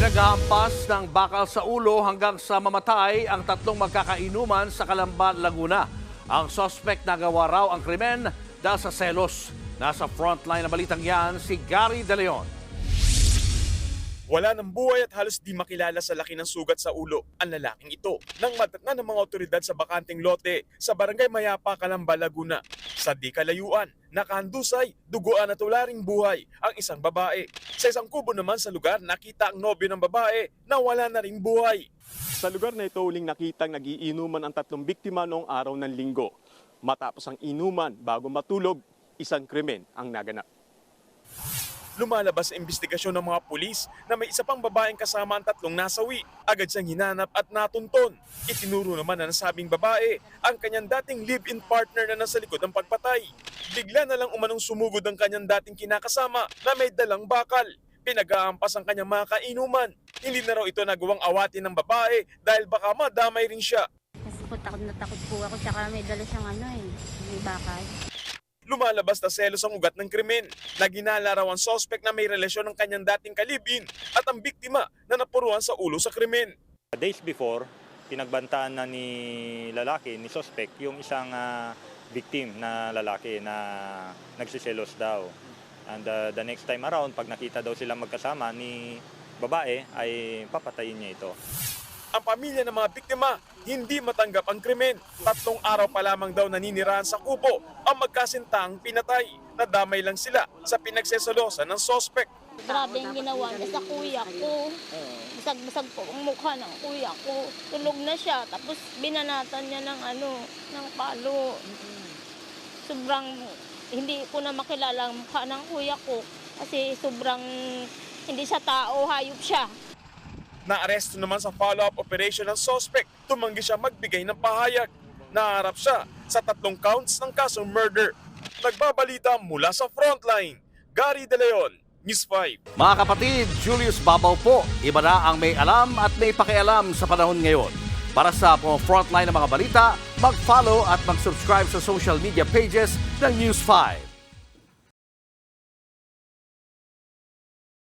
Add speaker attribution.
Speaker 1: Pinaghahampas ng bakal sa ulo hanggang sa mamatay ang tatlong magkakainuman sa Calamba, Laguna. Ang suspect nagawa raw ang krimen dahil sa selos. Nasa frontline na balitang yan si Gary De Leon.
Speaker 2: Wala ng buhay at halos di makilala sa laki ng sugat sa ulo ang lalaking ito nang madatna ng mga otoridad sa bakanteng lote sa Barangay Mayapa, Calamba, Laguna. Sa di kalayuan, nakahandusay, duguan at wala ring buhay ang isang babae. Sa isang kubo naman sa lugar, nakita ang nobyo ng babae na wala na ring buhay. Sa lugar na ito, uling nakitang nagiinuman ang tatlong biktima noong araw ng linggo. Matapos ang inuman bago matulog, isang krimen ang naganap. Lumalabas sa investigasyon ng mga pulis na may isa pang babaeng kasama ang tatlong nasawi. Agad siyang hinanap at natunton. Itinuro naman na nasabing babae ang kanyang dating live-in partner na nasa likod ng pagpatay. Bigla na lang umanong sumugod ang kanyang dating kinakasama na may dalang bakal. Pinag-aampas ang kanyang mga kainuman. Hindi na raw ito nagawang awatin ng babae dahil baka madamay rin siya.
Speaker 3: Kasi po takot na takot po ako, tsaka may dala siyang may bakal.
Speaker 2: Lumalabas na selos ang ugat ng krimen na ginala raw ang suspect na may relasyon ng kanyang dating kalibin at ang biktima na napuruan sa ulo sa krimen.
Speaker 4: Days before, pinagbantaan na ni suspect, yung isang victim na lalaki na nagsiselos daw. And the next time around, pag nakita daw sila magkasama ni babae, ay papatayin niya ito.
Speaker 2: Ang pamilya ng mga biktima hindi matanggap ang krimen. 3 araw pa lamang daw naninirahan sa kubo ang magkasintang pinatay. Nadamay lang sila sa pinagsesalosan ng suspect.
Speaker 3: Grabe yung ginawa niya sa kuya ko. Basag-basag po ang mukha ng kuya ko. Tulog na siya, tapos binanatan niya ng palo. Sobrang hindi ko na makilala ang mukha ng kuya ko kasi sobrang hindi siya tao, hayop siya.
Speaker 2: Naaresto naman sa follow-up operation ng suspect. Tumanggi siya magbigay ng pahayag. Naharap siya sa 3 counts ng kasong murder. Nagbabalita mula sa frontline, Gary De Leon, News 5.
Speaker 1: Mga kapatid, Julius Babaw po. Iba na ang may alam at may pakialam sa panahon ngayon. Para sa frontline ng mga balita, mag-follow at mag-subscribe sa social media pages ng News 5.